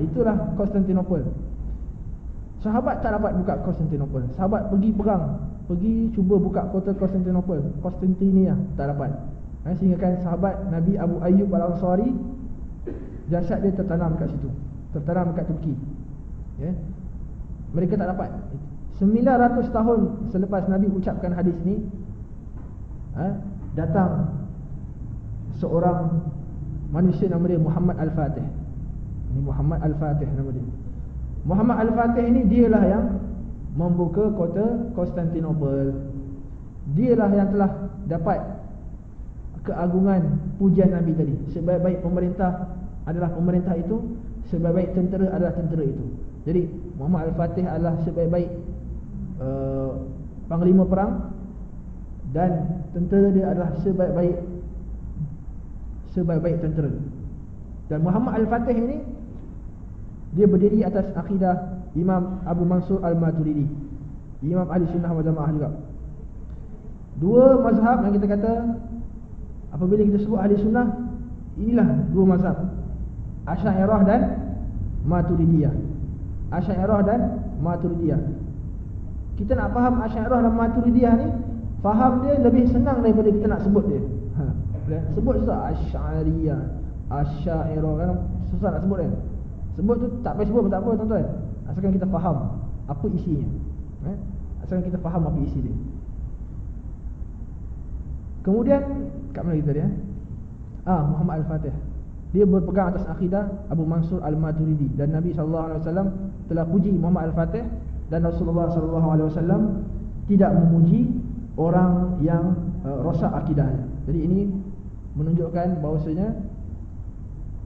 Itulah Konstantinopel. Sahabat tak dapat buka Konstantinopel. Sahabat pergi perang, pergi cuba buka kota Konstantinopel, Konstantinia, tak dapat. Sehingga kan sahabat Nabi Abu Ayyub Al-Ansari, jasad dia tertanam kat situ, tertanam kat Turki. Mereka tak dapat. 900 tahun selepas Nabi ucapkan hadis ni, datang seorang manusia nama dia Muhammad Al-Fatih. Ini Muhammad Al-Fatih nama dia. Muhammad Al-Fatih ni dialah yang membuka kota Konstantinopel. Dialah yang telah dapat keagungan pujian Nabi tadi. Sebaik-baik pemerintah adalah pemerintah itu, sebaik-baik tentera adalah tentera itu. Jadi Muhammad Al-Fatih adalah sebaik-baik panglima perang, dan tentera dia adalah sebaik-baik tentera. Dan Muhammad Al-Fatih ini, dia berdiri atas akidah Imam Abu Mansur Al-Maturidi, Imam Ahli Sunnah wal Jamaah juga. Dua mazhab yang kita kata, apabila kita sebut Ahli Sunnah, inilah dua mazhab, Asy'ariyah dan Maturidiyah. Asy'ariyah dan Maturidiyah. Kita nak faham Asy'ariyah dan Maturidiyah ni, faham dia lebih senang daripada kita nak sebut dia. Sebut susah, Asy'ariyah, Asy'ariyah kan susah nak sebut kan. Sebut tu tak payah sebut pun tak apa tuan-tuan, asalkan kita faham apa isinya. Asalkan kita faham apa isi dia. Kemudian kat mana kita dia? Muhammad Al-Fatih, dia berpegang atas akidah Abu Mansur Al-Maturidi, dan Nabi SAW telah puji Muhammad Al-Fatih, dan Rasulullah SAW tidak memuji orang yang rosak akidahnya. Jadi ini menunjukkan bahawasanya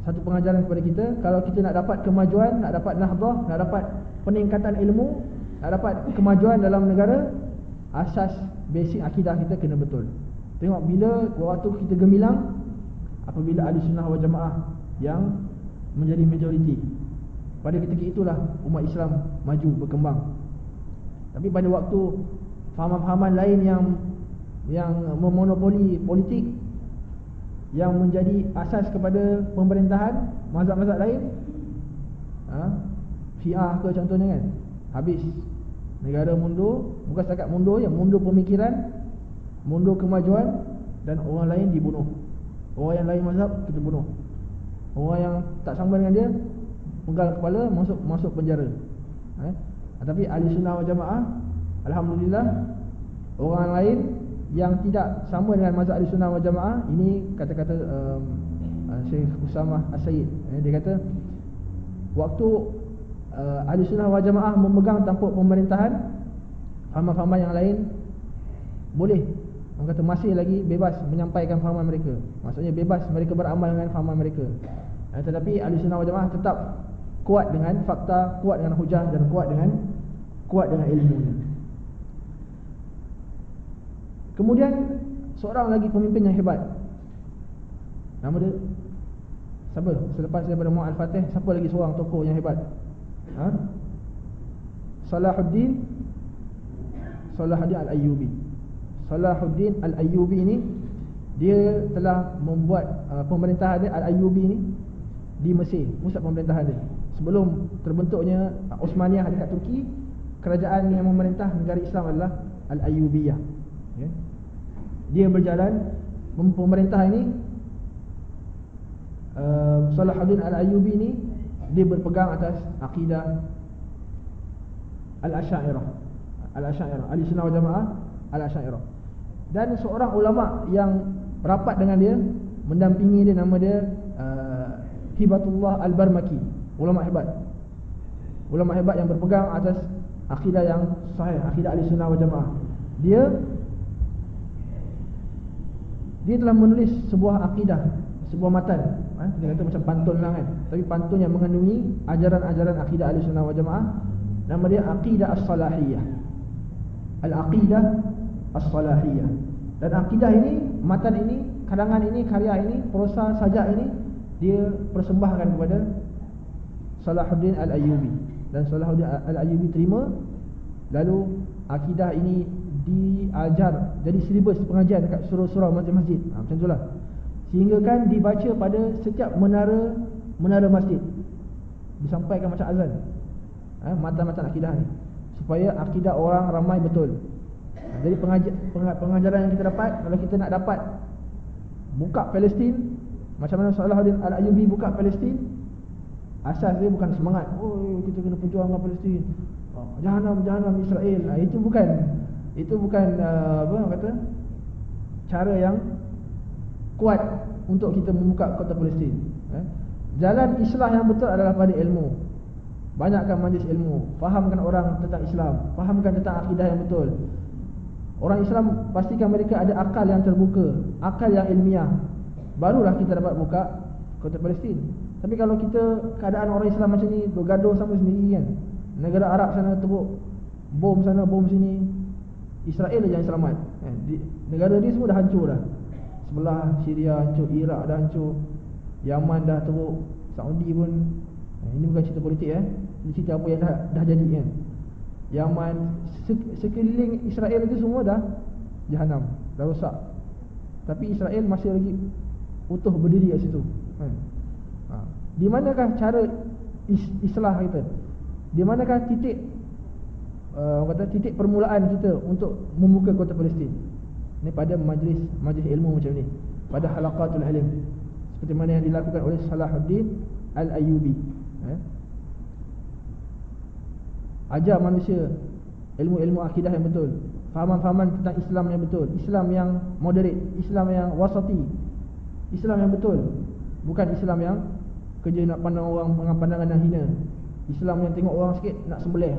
satu pengajaran kepada kita, kalau kita nak dapat kemajuan, nak dapat nahdah, nak dapat peningkatan ilmu, nak dapat kemajuan dalam negara, asas basic akidah kita kena betul. Tengok bila waktu kita gemilang, apabila ahli sunnah wal jamaah yang menjadi majoriti. Pada ketika itulah umat Islam maju berkembang. Tapi pada waktu fahaman-fahaman lain yang memonopoli politik, yang menjadi asas kepada pemerintahan, mazhab-mazhab lain, Syiah ke contohnya kan, habis. Negara mundur, bukan setakat mundur ya, mundur pemikiran, mundur kemajuan, dan orang lain dibunuh. Orang yang lain mazhab kita bunuh. Orang yang tak sama dengan dia penggal kepala, masuk penjara. Tapi ahli sunnah wal jamaah, alhamdulillah, orang lain yang tidak sama dengan mazhab ahli sunnah wal jamaah, ini kata-kata Syekh Usamah As-Sayyid, dia kata waktu ahli sunnah wal jamaah memegang tampuk pemerintahan, fahaman-fahaman yang lain boleh, orang kata masih lagi bebas menyampaikan fahaman mereka. Maksudnya bebas mereka beramal dengan fahaman mereka. Tetapi ahli sunnah wal jamaah tetap kuat dengan fakta, kuat dengan hujah, dan kuat dengan ilmunya. Kemudian seorang lagi pemimpin yang hebat, nama dia siapa? Selepas daripada Mu'ad Al-Fatih, siapa lagi seorang tokoh yang hebat? Salahuddin Al-Ayyubi. Salahuddin Al-Ayyubi ni, dia telah membuat pemerintahan dia, Al-Ayyubi ni, di Mesir, pusat pemerintahan dia. Sebelum terbentuknya Osmaniyah dekat Turki, kerajaan yang memerintah negara Islam adalah Al-Ayyubiyah. Dia berjalan pemerintah ini. Salahuddin Al-Ayyubi ni, dia berpegang atas akidah Al-Asy'ariyah, ahli sunnah wal jamaah Al-Asy'ariyah. Dan seorang ulama yang rapat dengan dia, mendampingi dia, nama dia Hibatullah Al-Barmaki. Ulama hebat yang berpegang atas akidah yang sahih, akidah ahli sunnah wal jamaah. Dia telah menulis sebuah akidah, sebuah matan. Dia kata macam pantun lah kan, tapi pantun yang mengandungi ajaran-ajaran akidah ahli sunnah wal jamaah. Nama dia Aqidah As-Salahiyah, Al-Aqidah As-Salahiyah. Dan akidah ini, matan ini, karangan ini, karya ini, prosa sajak ini, dia persembahkan kepada Salahuddin Al-Ayyubi. Dan Salahuddin Al-Ayyubi terima. Lalu akidah ini diajar jadi silibus pengajian dekat surau-surau masjid-masjid. Macam itulah. Sehingga kan dibaca pada setiap menara masjid, disampaikan macam azan, matan-matan akidah ni, supaya akidah orang ramai betul. Jadi pengajaran yang kita dapat, kalau kita nak dapat buka Palestin, macam mana Salahuddin Al-Ayyubi buka Palestin, asas dia bukan semangat, oh kita kena perjuang dengan Palestin, jahanam Israel. Itu bukan apa kata, cara yang kuat untuk kita membuka kota Palestin. Jalan islah yang betul adalah pada ilmu. Banyakkan majlis ilmu, fahamkan orang tentang Islam, fahamkan tentang akidah yang betul. Orang Islam pastikan mereka ada akal yang terbuka, akal yang ilmiah, barulah kita dapat buka kota Palestin. Tapi kalau kita, keadaan orang Islam macam ni, bergaduh sama sendiri kan, negara Arab sana teruk, bom sana bom sini, Israel je yang selamat. Negara dia semua dah hancur dah. Sebelah Syria hancur, Iraq dah hancur, Yaman dah teruk, Saudi pun. Ini bukan cerita politik ini cerita apa yang dah jadi kan. Yaman, sekeliling Israel itu semua dah jahanam, dah rosak. Tapi Israel masih lagi utuh berdiri kat situ. Di manakah cara islah kita? Di manakah titik titik permulaan kita untuk membuka kota Palestin? Ini pada majlis ilmu macam ni, pada halaqatul ilm, seperti mana yang dilakukan oleh Salahuddin Al-Ayyubi. Ajar manusia ilmu-ilmu akidah yang betul, fahaman-fahaman tentang Islam yang betul, Islam yang moderate, Islam yang wasati, Islam yang betul, bukan Islam yang kerja nak pandang orang dengan pandangan yang hina, Islam yang tengok orang sikit nak sembelih.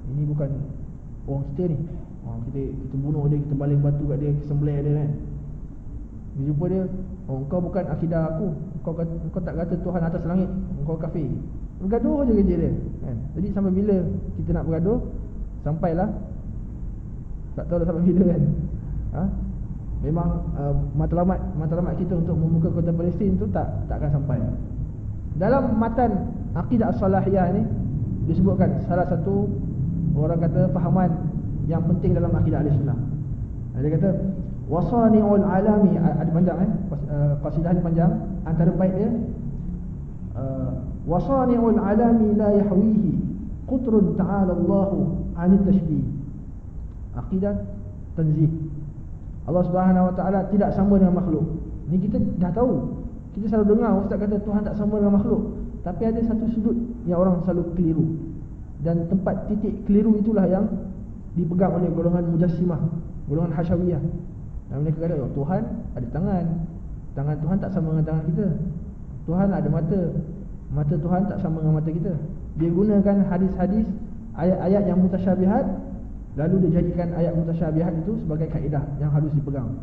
Ini bukan orang kita ni. Kita bunuh dia, kita baling batu kat dia, kita sembelih dia kan. Dia jumpa dia, kau bukan akidah aku, kau tak kata Tuhan atas langit, kau kafir. Bergaduh je kerja dia kan? Jadi sampai bila kita nak bergaduh? Sampailah, tak tahu dah sampai bila kan. Memang matlamat kita untuk membuka kota Palestin tu tak akan sampai. Dalam matan Aqidah As-Salahiyah ni disebutkan salah satu orang kata fahaman yang penting dalam akidah Ahlussunnah. Dia kata wasani'ul alami, ada panjang qasidah ni panjang, antara bait dia wasani'ul alami la yahwihi qutrun ta'ala Allahu 'anil tashbih. Akidah tanzih. Allah Subhanahu wa taala tidak sama dengan makhluk. Ni kita dah tahu. Kita selalu dengar ustaz kata Tuhan tak sama dengan makhluk. Tapi ada satu sudut yang orang selalu keliru. Dan tempat titik keliru itulah yang dipegang oleh golongan Mujassimah, golongan Hasyawiyah. Dan mereka kata Tuhan ada tangan. Tangan Tuhan tak sama dengan tangan kita. Tuhan ada mata. Mata Tuhan tak sama dengan mata kita. Dia gunakan hadis-hadis, ayat-ayat yang mutasyabihat, lalu dia jadikan ayat mutasyabihat itu sebagai kaedah yang harus dipegang.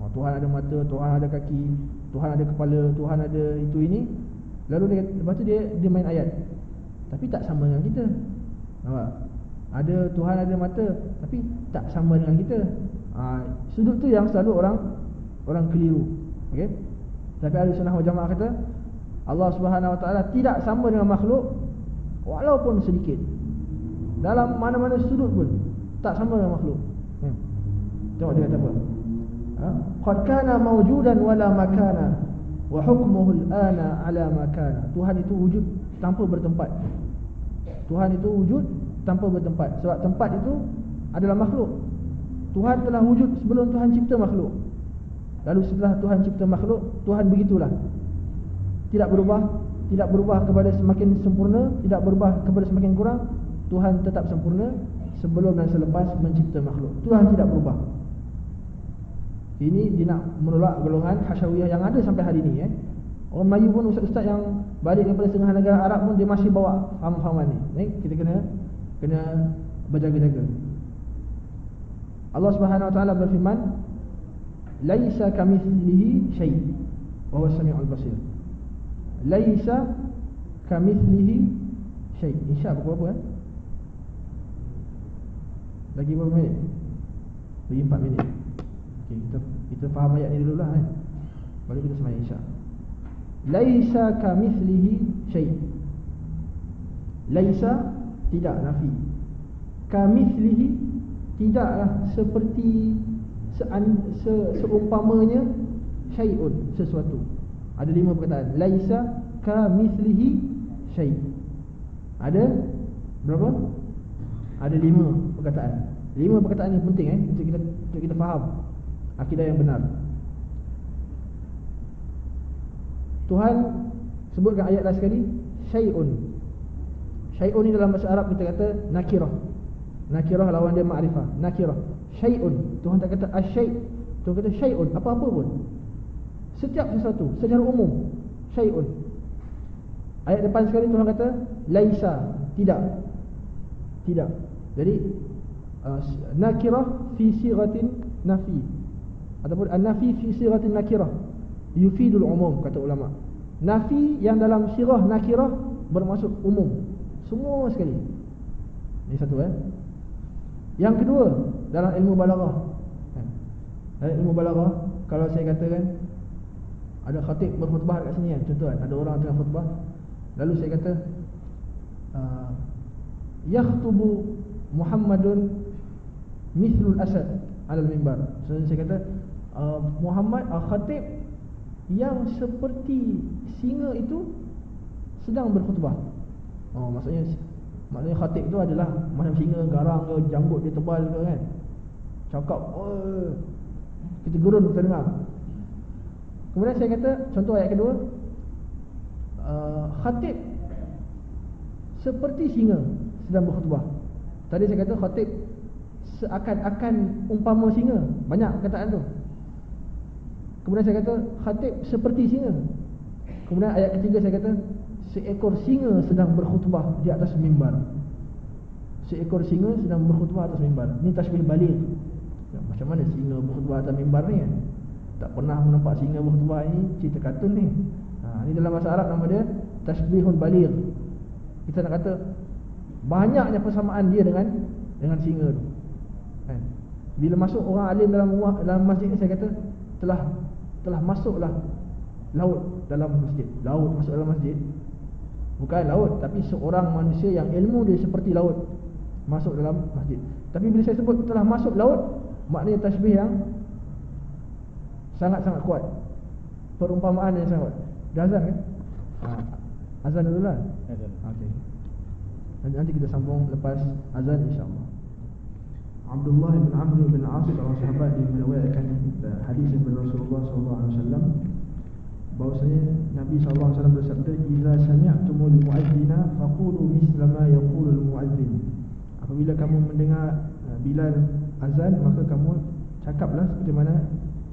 Tuhan ada mata, Tuhan ada kaki, Tuhan ada kepala, Tuhan ada itu ini. Lalu lepas tu dia main ayat. Tapi tak sama dengan kita. Nampak? Ada Tuhan ada mata, tapi tak sama dengan kita. Sudut tu yang selalu orang keliru. Okey. Tapi Ahlussunnah wal Jamaah kata Allah Subhanahu wa taala tidak sama dengan makhluk walaupun sedikit. Dalam mana-mana sudut pun tak sama dengan makhluk. Tengok dia kata apa? Qad kana mawjudan wala makana wa hukmuhu al-ana ala makana. Tuhan itu wujud tanpa bertempat. Tuhan itu wujud tanpa bertempat. Sebab tempat itu adalah makhluk. Tuhan telah wujud sebelum Tuhan cipta makhluk. Lalu setelah Tuhan cipta makhluk, Tuhan begitulah. Tidak berubah kepada semakin sempurna, tidak berubah kepada semakin kurang. Tuhan tetap sempurna sebelum dan selepas mencipta makhluk. Tuhan tidak berubah. Ini dia nak menolak golongan Hasyawiyah yang ada sampai hari ini. Orang Melayu pun ustaz-ustaz yang balik daripada setengah negara Arab pun dia masih bawa faham-fahaman ni. Kita kena berjaga-jaga. Allah Subhanahu wa taala berfirman, "Laisa kamitslihi syai' wa huwas samiul basir." Laisa kamitslihi syai'. Insya berapa Lagi berapa minit? Lagi 4 minit. Okey, kita faham ayat ni dululah baru kita sembahyang Isya. Laisa kamitslihi syai'. Laisa tidak nafi. Kamitslihi tidaklah seperti seumpamanya syai'un sesuatu. Ada 5 perkataan. Laisa kamitslihi syai'. Ada berapa? Ada 5 perkataan. 5 perkataan ni penting untuk kita faham akidah yang benar. Tuhan sebutkan ayat last sekali syai'un. Syai'un ni dalam bahasa Arab kita kata nakirah. Nakirah lawan dia ma'rifah. Nakirah. Syai'un. Tuhan tak kata asy-syai'. Tuhan kata syai'un, apa-apa pun. Setiap sesuatu secara umum. Syai'un. Ayat depan sekali Tuhan kata laisa, tidak. Tidak. Jadi nakirah fi sighatin nafi ataupun an-nafi fi sighatin nakirah yufidul umum, kata ulama. Nafi yang dalam sirah nakirah bermaksud umum, semua sekali. Ini satu Yang kedua, dalam ilmu balaghah. Dalam ilmu balaghah, kalau saya katakan ada khatib berkhutbah kat sini contoh ada orang tengah khutbah, lalu saya kata yakhtubu Muhammadun mithlul asad alal mimbar. So saya kata Muhammad khatib yang seperti singa itu sedang berkhutbah. Maksudnya khatib itu adalah macam singa, garang ke, janggut dia tebal ke kan. Cakap kita gurun kita dengar. Kemudian saya kata contoh ayat kedua, khatib seperti singa sedang berkhutbah. Tadi saya kata khatib seakan-akan umpama singa. Banyak kataan tu. Kemudian saya kata khatib seperti singa. Kemudian ayat ketiga saya kata seekor singa sedang berkhutbah di atas mimbar. Seekor singa sedang berkhutbah atas mimbar. Ini tashbih baligh. Macam mana singa berkhutbah atas mimbar ni kan? Tak pernah nampak singa berkhutbah ni, cerita kartun ni. Ini dalam bahasa Arab nama dia tashbihun baligh. Kita nak kata banyaknya persamaan dia dengan singa tu kan? Bila masuk orang alim dalam rumah, dalam masjid ni, saya kata telah masuklah laut dalam masjid. Laut masuk dalam masjid, bukan laut, tapi seorang manusia yang ilmu dia seperti laut masuk dalam masjid. Tapi bila saya sebut telah masuk laut, maknanya tasbih yang sangat-sangat kuat, perumpamaan yang sangat kuat. Dah azan kan? Azan dulu lah. Okey. Nanti kita sambung lepas azan insya-Allah. Abdullah bin Amr bin As, seorang sahabat, dia meriwayatkan hadis daripada Rasulullah SAW, bahwasanya Nabi SAW bersabda, "Idza sami'tumul mu'adzina faqulu misla ma yaqulul mu'adzin." Apabila kamu mendengar Bilal azan, maka kamu cakaplah seperti mana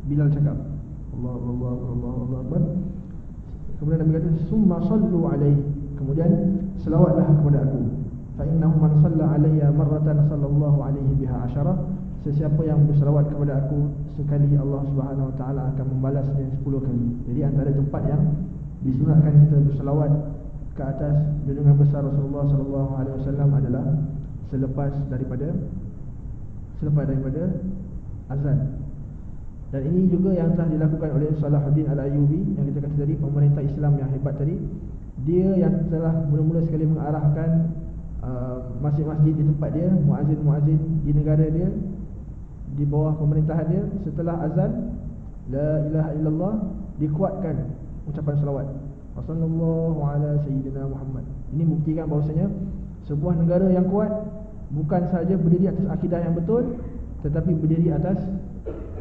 Bilal cakap. Allah Akbar. Kemudian Nabi kata, "Summa sallu alaihi." Kemudian selawatlah kepada aku. Fa innahu man shalla alayya marratan sallallahu alaihi biha asyara. Sesiapa yang berselawat kepada aku sekali, Allah Subhanahu wa taala akan membalasnya 10 kali. Jadi antara tempat yang disunatkan kita berselawat ke atas junjungan besar Rasulullah sallallahu alaihi wasallam adalah selepas daripada azan. Dan ini juga yang telah dilakukan oleh Salahuddin Al-Ayyubi yang kita kata tadi, pemerintah Islam yang hebat tadi. Dia yang telah mula-mula sekali mengarahkan masjid-masjid di tempat dia, muazzin-muazzin di negara dia, di bawah pemerintahan dia. Setelah azan la ilaha illallah, dikuatkan ucapan selawat sallallahu ala sayyidina Muhammad. Ini buktikan bahawasanya sebuah negara yang kuat bukan sahaja berdiri atas akidah yang betul, tetapi berdiri atas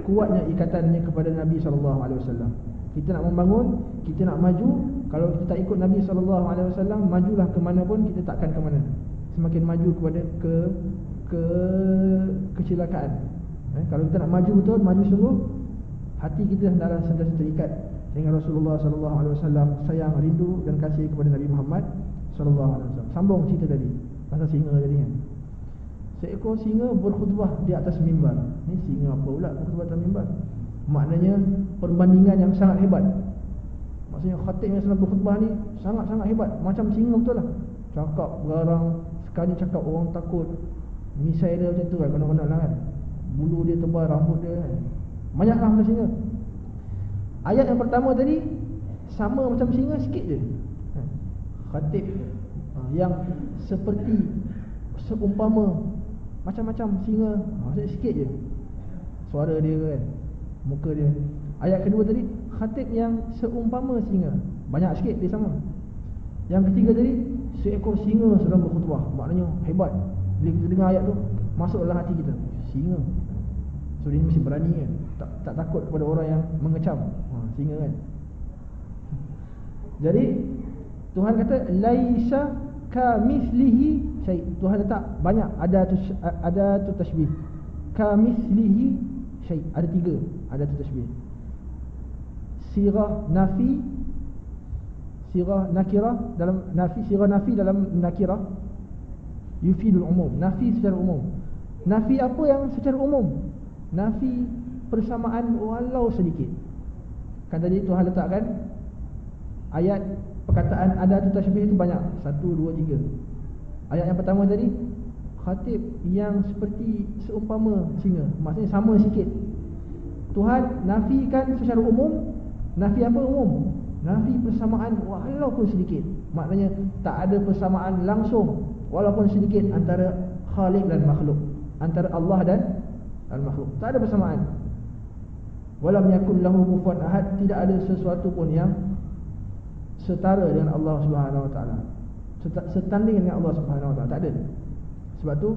kuatnya ikatannya kepada Nabi SAW. Kita nak membangun, kita nak maju. Kalau kita tak ikut Nabi SAW, majulah ke mana pun, kita takkan ke mana. Semakin maju kepada kecelakaan. Kalau kita nak maju betul, maju sungguh, hati kita hendaklah sentiasa terikat dengan Rasulullah SAW, sayang, rindu dan kasih kepada Nabi Muhammad SAW. Sambung cerita tadi pasal singa tadi kan. Seekor singa berkhutbah di atas mimbar. Ni singa apa pula berkhutbah atas mimbar? Maknanya perbandingan yang sangat hebat. Maksudnya khatib yang sedang berkhutbah ni sangat-sangat hebat, macam singa betul lah. Cakap garang, sekali cakap orang takut. Misai dia macam tu kan, konon-konon lah kan. Bulu dia tebal, rambut dia kan. Banyak lah macam singa. Ayat yang pertama tadi sama macam singa sikit je. Khatib yang seperti seumpama macam-macam singa, maksudnya sikit je suara dia kan, muka dia. Ayat kedua tadi khatib yang seumpama singa, banyak sikit dia sama. Yang ketiga tadi seekor singa sedang berkhutbah, maknanya hebat. Bila kita dengar ayat tu, masuk dalam hati kita, singa. So dia mesti berani kan, tak takut kepada orang yang mengecam. Singa kan. Jadi Tuhan kata laisa kamithlihi syai'. Tuhan letak banyak ada tu tasbih. Kamithlihi syai', ada 3 ada tu tasbih. Sirah nafi, sirah nakirah dalam nafi, sirah nafi dalam nakirah yufidul umum. Nafi secara umum. Nafi apa yang secara umum? Nafi persamaan walau sedikit. Kan tadi Tuhan letakkan ayat perkataan ada tu tasbih itu banyak, 1, 2, 3. Ayat yang pertama tadi khatib yang seperti seumpama singa, maksudnya sama sikit. Tuhan nafikan secara umum. Nafi apa umum? Nafi persamaan walaupun sedikit. Maknanya tak ada persamaan langsung walaupun sedikit antara Khaliq dan makhluk, antara Allah dan al-makhluk. Tak ada persamaan. Walam yakun lahu kufuwan ahad, tidak ada sesuatu pun yang setara dengan Allah Subhanahu wa taala, setanding dengan Allah Subhanahu wa taala, tak ada. Sebab tu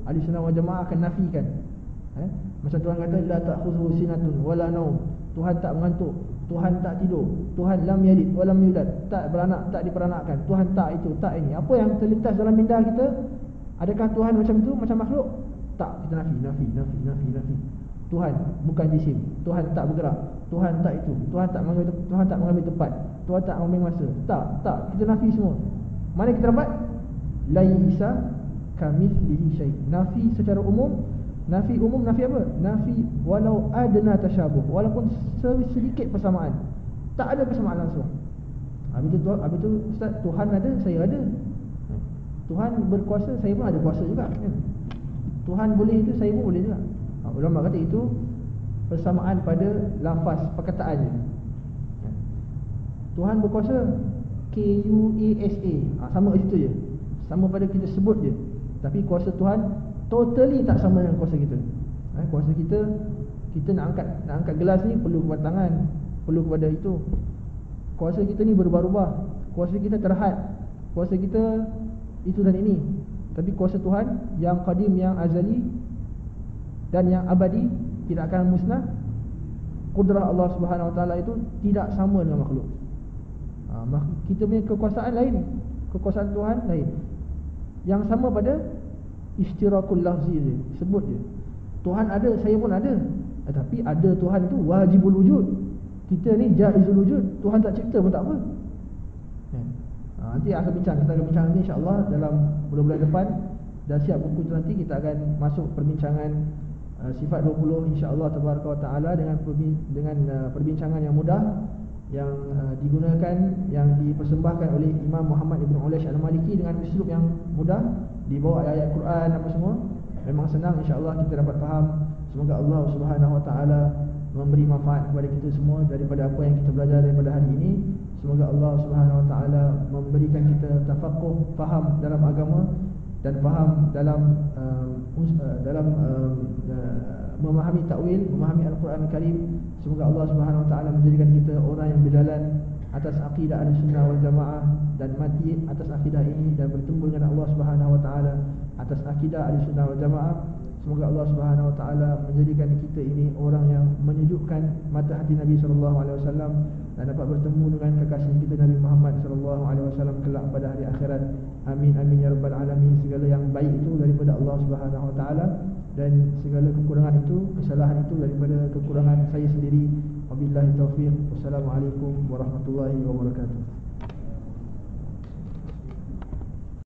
ahli sunnah wal jamaah akan nafikan. Macam Tuhan kata la ta'khudhu sinatun wala naum. Tuhan tak mengantuk, Tuhan tak tidur, Tuhan lam yalid walam yulad, tak beranak, tak diperanakkan, Tuhan tak itu, tak ini. Apa yang terlintas dalam minda kita, adakah Tuhan macam itu, macam makhluk? Tak, kita nafi. Tuhan bukan jisim, Tuhan tak bergerak, Tuhan tak itu, Tuhan tak mengambil tempat, Tuhan tak mengambil masa. Tak, kita nafi semua. Mana kita dapat? Laisa kamitslihi syai'. Nafi secara umum. Nafi umum, nafi apa? Nafi walau adna tasyabuh, walaupun sedikit persamaan. Tak ada persamaan langsung. Habis tu Ustaz, Tuhan ada, saya ada. Tuhan berkuasa, saya pun ada kuasa juga kan? Tuhan boleh itu, saya pun boleh juga. Ulama kata itu persamaan pada lafaz perkataannya. Tuhan berkuasa, Kuasa, sama kat situ je. Sama pada kita sebut je. Tapi kuasa Tuhan totally tak sama dengan kuasa kita. Kuasa kita nak angkat gelas ni perlu kepada tangan, perlu kepada itu. Kuasa kita ni berubah-ubah. Kuasa kita terhad, kuasa kita itu dan ini. Tapi kuasa Tuhan yang qadim, yang azali dan yang abadi, tidak akan musnah. Kudrah Allah Subhanahu Wa Taala itu tidak sama dengan makhluk. Kita punya kekuasaan lain, kekuasaan Tuhan lain. Yang sama pada istirakul lafzi je, sebut je. Tuhan ada, saya pun ada. Tapi ada Tuhan itu wajibul wujud. Kita ni jaizul wujud. Tuhan tak cipta pun tak apa. Nanti kita akan bincang ni insya-Allah dalam bulan-bulan depan. Dah siap buku tu, nanti kita akan masuk perbincangan sifat 20 insya-Allah tabaraka wa taala dengan perbincangan yang mudah, yang digunakan, yang dipersembahkan oleh Imam Muhammad Ibn Ulaish Al-Maliki dengan uslub yang mudah, di bawah ayat Quran apa semua. Memang senang, insya-Allah kita dapat faham. Semoga Allah Subhanahu Wa Taala memberi manfaat kepada kita semua daripada apa yang kita belajar daripada hari ini. Semoga Allah Subhanahu Wa Taala memberikan kita tafaqquh, faham dalam agama dan faham dalam memahami takwil, memahami Al-Quran Al-Karim. Semoga Allah Subhanahu Wa Taala menjadikan kita orang yang berjalan atas akidah Ahlussunnah wal Jamaah dan mati atas akidah ini dan bertemu dengan Allah Subhanahu Wa Taala atas akidah Ahlussunnah wal Jamaah. Semoga Allah Subhanahu Wa Taala menjadikan kita ini orang yang menyejukkan mata hati Nabi sallallahu alaihi wasallam dan dapat bertemu dengan kekasih kita Nabi Muhammad sallallahu alaihi wasallam kelak pada hari akhirat. Amin amin ya rabbal alamin. Segala yang baik itu daripada Allah Subhanahu Wa Taala dan segala kekurangan itu, kesalahan itu daripada kekurangan saya sendiri. Wabillahi taufiq. Wassalamualaikum warahmatullahi wabarakatuh.